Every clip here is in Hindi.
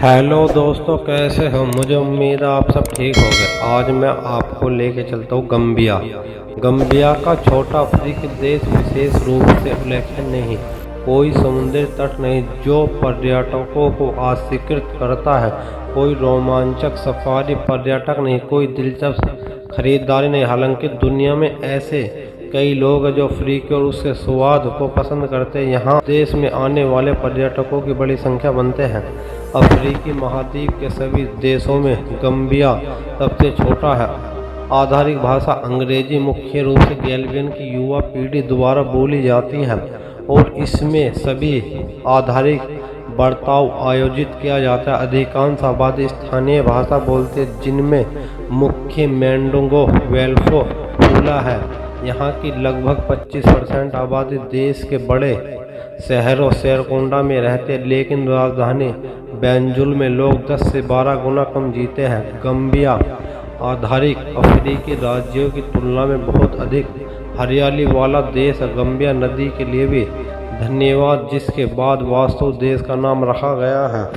हेलो दोस्तों, कैसे हो? मुझे उम्मीद है आप सब ठीक हो गए। आज मैं आपको लेके चलता हूँ गम्बिया। गम्बिया का छोटा अफ्रीकी देश विशेष रूप से उल्लेखनीय नहीं, कोई समुद्री तट नहीं जो पर्यटकों को आकर्षित करता है, कोई रोमांचक सफारी पर्यटक नहीं, कोई दिलचस्प खरीदारी नहीं। हालांकि दुनिया में ऐसे कई लोग हैं जो अफ्रीका और उसके स्वाद को पसंद करते हैं। यहाँ देश में आने वाले पर्यटकों की बड़ी संख्या बनते हैं। अफ्रीकी महाद्वीप के सभी देशों में गम्बिया सबसे छोटा है। आधारिक भाषा अंग्रेजी मुख्य रूप से गैम्बियन की युवा पीढ़ी द्वारा बोली जाती है और इसमें सभी आधारिक बर्ताव आयोजित किया जाता है। अधिकांश आबादी स्थानीय भाषा बोलते हैं, जिनमें मुख्य मैंडोंगो वेल्फो फूला है। यहाँ की लगभग 25% आबादी देश के बड़े शहरों सेरकोंडा में रहते हैं, लेकिन राजधानी बैंजुल में लोग 10 से 12 गुना कम जीते हैं। गम्बिया आधारिक अफ्रीकी राज्यों की तुलना में बहुत अधिक हरियाली वाला देश है। गम्बिया नदी के लिए भी धन्यवाद, जिसके बाद वास्तव देश का नाम रखा गया है।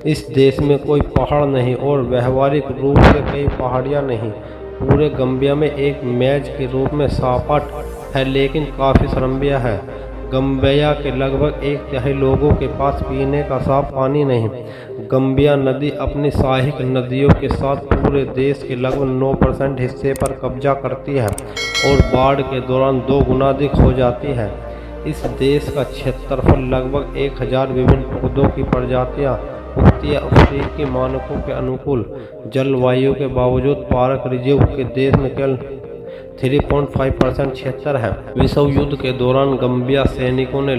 इस देश में कोई पहाड़ नहीं और व्यवहारिक रूप से कई पहाड़ियाँ नहीं। पूरे गम्बिया में एक मैच के रूप में सपाट है, लेकिन काफ़ी शर्मिया है। गम्बिया के लगभग 1/3 लोगों के पास पीने का साफ पानी नहीं। गम्बिया नदी अपनी सहायक नदियों के साथ पूरे देश के लगभग 9% हिस्से पर कब्जा करती है और बाढ़ के दौरान 2 गुना अधिक हो जाती है। इस देश का क्षेत्रफल लगभग 1000 विभिन्न पौधों की प्रजातियाँ उगती है। अफ्रीकी मानकों के अनुकूल जलवायु के बावजूद पार्क रिजर्व के देश में केवल 3.5% क्षेत्र है। विश्व युद्ध के दौरान गम्बिया सैनिकों ने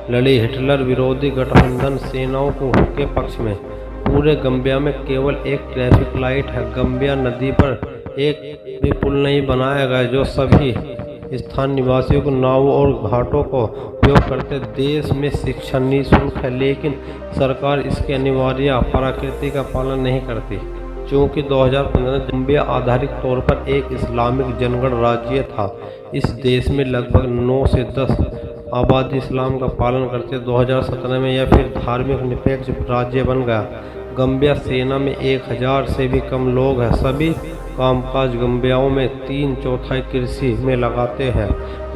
लड़ी हिटलर विरोधी गठबंधन सेनाओं के पक्ष में। पूरे गम्बिया में केवल एक ट्रैफिक लाइट है। गम्बिया नदी पर एक भी पुल नहीं बनाया गया, जो सभी स्थानीय निवासियों को नावों और घाटों को उपयोग करते। देश में शिक्षा निःशुल्क है, लेकिन सरकार इसके अनिवार्य प्रकृति का पालन नहीं करती। चूँकि 2015 गम्बिया आधारिक तौर पर एक इस्लामिक जनगण राज्य था, इस देश में लगभग 9 से 10 आबादी इस्लाम का पालन करते। 2017 में यह फिर धार्मिक निरपेक्ष राज्य बन गया। गम्बिया सेना में 1000 से भी कम लोग हैं। सभी कामकाज गम्बियाओं में 3/4 कृषि में लगाते हैं।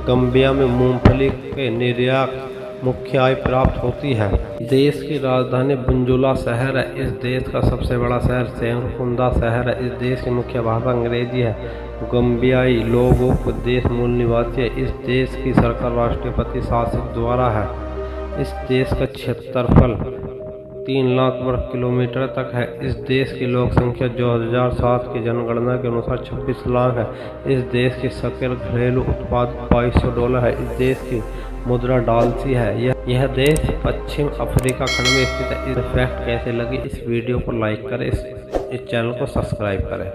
गम्बिया में मूंगफली के निर्यात मुख्य आय प्राप्त होती है। देश की राजधानी बंजुला शहर है। इस देश का सबसे बड़ा शहर सेरकुंदा शहर है। इस देश की मुख्य भाषा अंग्रेजी है। गम्बियाई लोगों को देश मूल निवासी है। इस देश की सरकार राष्ट्रपति शासित द्वारा है। इस देश का क्षेत्रफल 3 लाख वर्ग किलोमीटर तक है। इस देश की लोक संख्या 2007 की जनगणना के अनुसार 26 लाख है। इस देश की सकल घरेलू उत्पाद $2200 है। इस देश की मुद्रा डॉलर है। यह देश पश्चिम अफ्रीका खंड में स्थित है। इस फैक्ट कैसे लगी, इस वीडियो को लाइक करें, इस चैनल को सब्सक्राइब करें।